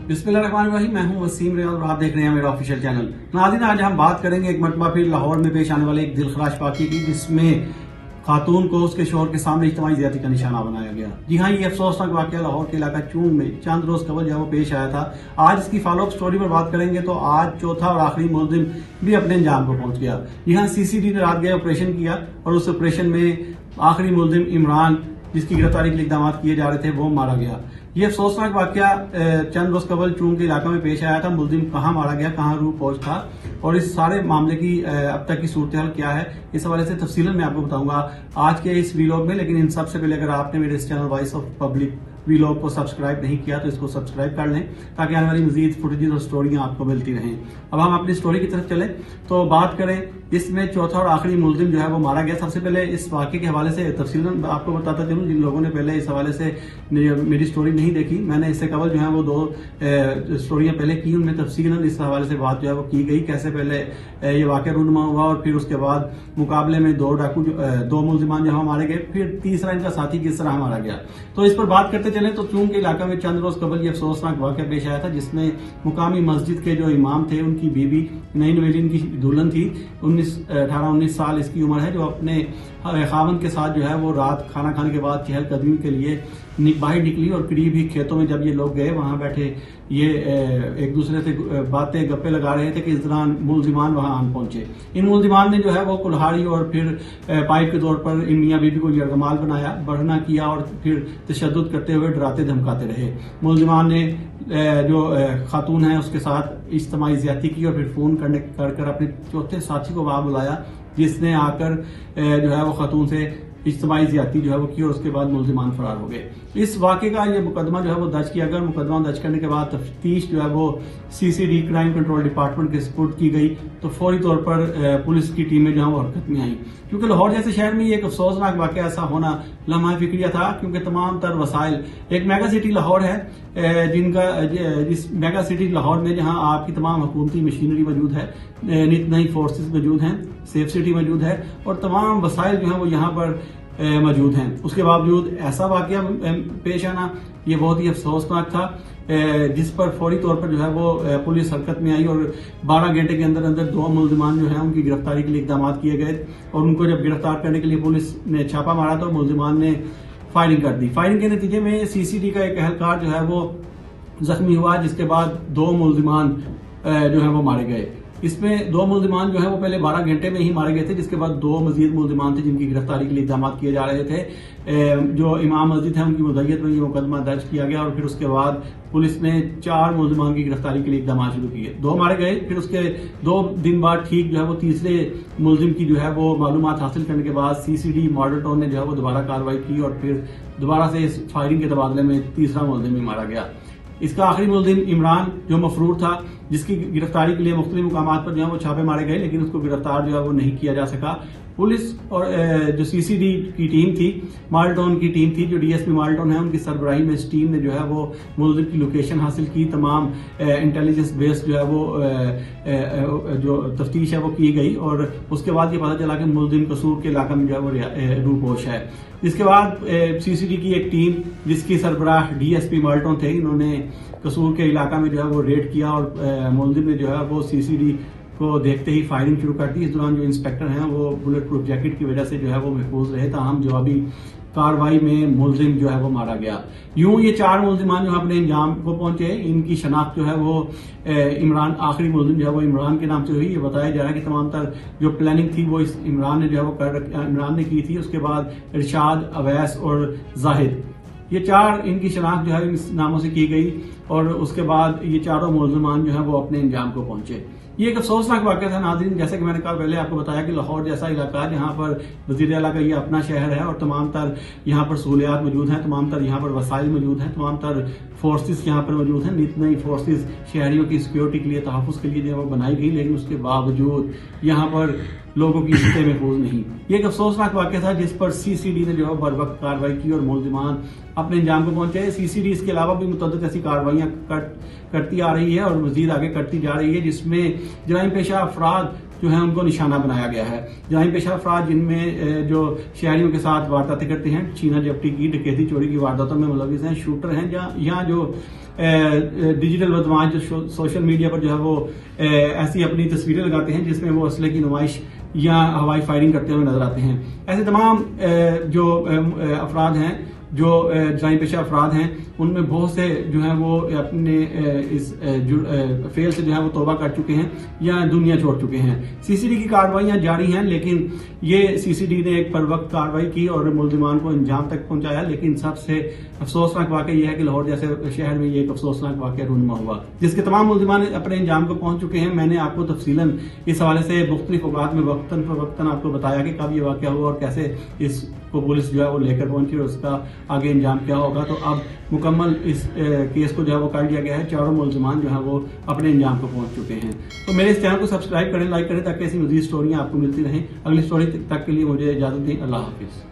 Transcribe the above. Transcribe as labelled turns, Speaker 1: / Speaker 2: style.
Speaker 1: बिस्मिल्लाहिर्रहमानिर्रहीम। मैं हूं वसीम रियाज और आप देख रहे हैं मेरा ऑफिशियल चैनल। नाज़रीन, आज हम बात करेंगे एक मरतबा फिर लाहौर में पेश आने वाले एक दिलखराश वाक़ये की, जिसमें खातून को उसके शोहर के सामने इज्तिमाई ज़्यादती का निशाना बनाया गया। जी हाँ, ये अफसोसनाक वाक़या लाहौर के इलाका चूंग में चंद रोज कबल जो है वो पेश आया था। आज इसकी फॉलोअप स्टोरी पर बात करेंगे तो आज चौथा और आखिरी मुलजिम भी अपने अंजाम को पहुंच गया। जी हाँ, सीसीडी ने रात गए ऑपरेशन किया और उस ऑपरेशन में आखिरी मुलजिम इमरान, जिसकी गिरफ्तारी के लिए इक़दाम किए जा रहे थे, वो मारा गया। ये अफसोसनाक वाक़या चंद रोज कबल चूंग के इलाके में पेश आया था। मुलजिम कहाँ मारा गया, कहाँ रूह पहुंच था और इस सारे मामले की अब तक की सूरत हाल क्या है, इस हवाले से तफसीलन मैं आपको बताऊंगा आज के इस वीलॉग में। लेकिन इन सबसे पहले अगर आपने मेरे इस channel voice of public vlog को सब्सक्राइब नहीं किया तो इसको सब्सक्राइब कर लें, ताकि आने वाली मजीद फुटेजेस और स्टोरियां आपको मिलती रहें। अब हम अपनी स्टोरी की तरफ चलें तो बात करें, इसमें चौथा और आखिरी मुलजिम जो है वो मारा गया। सबसे पहले इस वाक़े के हवाले से तफसीलन आपको बताता चलूँ, जिन लोगों ने पहले इस हवाले से मेरी स्टोरी नहीं देखी, मैंने इससे कबल जो है वो दो स्टोरियां पहले की, उनमें तफसीलन इस हवाले से बात जो है वो की गई, कैसे पहले ये वाक़या रूनुमा हुआ और फिर उसके बाद मुकाबले में दो मुलजिमान जो मारे गए, फिर तीसरा इनका साथी किस तरह मारा गया। तो इस पर बात करते चले तो चूंग के इलाका में चंद रोज कबल ये अफसोसनाक वाक़या पेश आया था, जिसमें मुकामी मस्जिद के जो इमाम थे, उनकी बीवी नई नवेली इनकी दुल्हन थी, 18-19 साल इसकी उम्र है, जो अपने खावंद के साथ जो है वो रात खाना खाने के बाद चहलकदमी के लिए बाहर निकली और करीब ही खेतों में जब ये लोग गए, वहां बैठे ये एक दूसरे से बातें गप्पे लगा रहे थे कि इस दौरान मुलजिमान वहां आन पहुंचे। इन मुलजिमान ने जो है वो कुल्हाड़ी और फिर पाइप के तौर पर इन मियां बीवी को यरगमाल बनाया, बढ़ना किया और फिर तशद्दुद करते हुए डराते धमकाते रहे। मुलजिमान ने जो खातून है उसके साथ इज्तिमाई ज़्यादती की और फिर फोन कर अपने चौथे साथी को वहां बुलाया, जिसने आकर जो है वो खातून से इज्तिमाई ज़्यादती जो है वो की और उसके बाद मुलजिमान फरार हो गए। इस वाक़े का ये मुकदमा जो है वो दर्ज किया गया। मुकदमा दर्ज करने के बाद तफ्तीश जो है वो सीसीडी क्राइम कंट्रोल डिपार्टमेंट के सपुर्द की गई, तो फौरी तौर पर पुलिस की टीमें जो है वो हरकत में आई। क्योंकि लाहौर जैसे शहर में एक अफसोसनाक वाक़या ऐसा होना लम्हा फिक्रिया था, क्योंकि तमाम तर वसाइल, एक मेगा सिटी लाहौर है, जिस मेगा सिटी लाहौर में जहां आपकी तमाम हुकूमती मशीनरी मौजूद है, नित नई फोर्सेस मौजूद हैं, सेफ सिटी मौजूद है और तमाम वसाइल जो है वो यहाँ पर मौजूद हैं। उसके बावजूद ऐसा वाक़या पेश आना ये बहुत ही अफसोसनाक था, जिस पर फौरी तौर पर जो है वो पुलिस हरकत में आई और 12 घंटे के अंदर अंदर दो मुलजिमान जो है उनकी गिरफ्तारी के लिए इक़दाम किए गए। और उनको जब गिरफ्तार करने के लिए पुलिस ने छापा मारा तो मुलजिमान ने फायरिंग कर दी। फायरिंग के नतीजे में सीसीडी का एक एहलकार जो है वो जख्मी हुआ, जिसके बाद दो मुलजिमान जो है वो मारे गए। इसमें दो मुलजिमान जो है वो पहले 12 घंटे में ही मारे गए थे, जिसके बाद दो मजीद मुलजिमान थे जिनकी गिरफ्तारी के लिए इक़दाम किए जा रहे थे। जो इमाम मस्जिद है उनकी मुद्दत में ये मुकदमा दर्ज किया गया और फिर उसके बाद पुलिस ने 4 मुलजिमान की गिरफ्तारी के लिए इक़दाम शुरू किए। 2 मारे गए, फिर उसके 2 दिन बाद ठीक जो है वो तीसरे मुलजिम की जो है वो मालूमात हासिल करने के बाद सीसीडी मॉडल टाउन ने जो है वो दोबारा कार्रवाई की और फिर दोबारा से इस फायरिंग के तबादले में तीसरा मुलजिम भी मारा गया। इसका आखिरी मुलजिम इमरान जो मफरूर था, जिसकी गिरफ्तारी के लिए मुख्तलिफ मुकामात पर जो है वो छापे मारे गए, लेकिन उसको गिरफ्तार जो है वो नहीं किया जा सका। पुलिस और जो सीसीडी की टीम थी, माल्टोन की टीम थी, जो डीएसपी माल्टोन है, उनकी सरबराही में इस टीम ने जो है वो मुलजिम की लोकेशन हासिल की। तमाम इंटेलिजेंस बेस जो है वो जो तफ्तीश है वो की गई और उसके बाद ये पता चला कि मुलजिम कसूर के इलाका में जो है वो रूपोश है। इसके बाद सीसीडी की एक टीम, जिसकी सरबराह डीएसपी माल्टोन थे, इन्होंने कसूर के इलाका में जो है वो रेड किया और मुलजिम ने जो है वो सीसीडी को देखते ही फायरिंग शुरू कर दी। इस दौरान जो इंस्पेक्टर हैं वो बुलेट प्रूफ जैकेट की वजह से जो है वो महफूज रहे, ताहम जवाबी कार्रवाई में मुलजिम जो है वो मारा गया। यूं ये 4 मुलजिमान जो अपने अंजाम को पहुंचे, इनकी शनाख्त जो है वो इमरान, आखिरी मुलजिम जो है वो इमरान के नाम से हुई। ये बताया जा रहा है कि तमाम तर जो प्लानिंग थी वो इस इमरान ने जो है वो इमरान ने की थी। उसके बाद इरशाद, अवैस और जाहिद, ये 4 इनकी शनाख्त जो है इस नामों से की गई और उसके बाद ये चारों मुलजिमान जो है वो अपने अंजाम को पहुंचे। ये एक अफसोसनाक वाक़या था नाज़रीन। जैसे कि मैंने कहा पहले आपको बताया कि लाहौर जैसा इलाका जहाँ पर वज़ीर आला का ये अपना शहर है और तमाम तर यहाँ पर सहूलियात मौजूद हैं, तमाम तर यहाँ पर वसाइल मौजूद हैं, तमाम तर फोर्सेस यहाँ पर मौजूद हैं। नित नई फोर्सेस शहरियों की सिक्योरिटी के लिए, तहफ़्फ़ुज़ के लिए जो है वो बनाई गई, लेकिन उसके बावजूद यहाँ पर लोगों की इज्जतें महफूज नहीं। ये एक अफसोसनाक वाक़या था जिस पर सीसीडी ने जो है बर वक्त कार्रवाई की और मुलजिमान अपने अंजाम को पहुंचे। सीसीडी इसके अलावा भी मुतअद्दिद ऐसी कार्रवाइयां करती आ रही है और मजीद आगे करती जा रही है, जिसमें जराइम पेशा अफराद جو ہیں ان کو نشانہ بنایا گیا ہے۔ جرائم پیشہ افراد جن میں جو شہریوں کے ساتھ وارداتیں کرتے ہیں، چھینا جھپٹی کی، ڈکیتی چوری کی وارداتوں میں ملوث ہیں، شوٹر ہیں، یا جو ڈیجیٹل بدماش جو سوشل میڈیا پر جو ہے وہ ایسی اپنی تصویریں لگاتے ہیں جس میں وہ اسلحے کی نمائش یا ہوائی فائرنگ کرتے ہوئے نظر آتے ہیں۔ ایسے تمام جو افراد ہیں جو جرائم پیشہ افراد ہیں ان میں بہت سے جو ہیں وہ اپنے اس فعل سے جو ہے وہ توبہ کر چکے ہیں یا دنیا چھوڑ چکے ہیں۔ سی سی ڈی کی کارروائیاں جاری ہیں، لیکن یہ سی سی ڈی نے ایک پر وقت کارروائی کی اور ملزمان کو انجام تک پہنچایا، لیکن سب سے افسوسناک واقعہ یہ ہے کہ لاہور جیسے شہر میں یہ ایک افسوسناک واقعہ رونما ہوا جس کے تمام ملزمان اپنے انجام کو پہنچ چکے ہیں۔ میں نے آپ کو تفصیلاً اس حوالے سے مختلف اوقات میں وقتاً فوقتاً آپ کو بتایا کہ کب یہ واقعہ ہوا اور کیسے اس کو پولیس جو ہے وہ لے کر پہنچی اور اس کا آگے انجام کیا ہوگا۔ تو اب مکمل اس کیس کو جو ہے وہ کر لیا گیا ہے، چاروں ملزمان جو ہیں وہ اپنے انجام کو پہنچ چکے ہیں۔ تو میرے اس چینل کو سبسکرائب کریں، لائک کریں تاکہ ایسی مزید سٹوریاں آپ کو ملتی رہیں۔ اگلی سٹوری تک کے لیے مجھے اجازت دیں، اللہ حافظ۔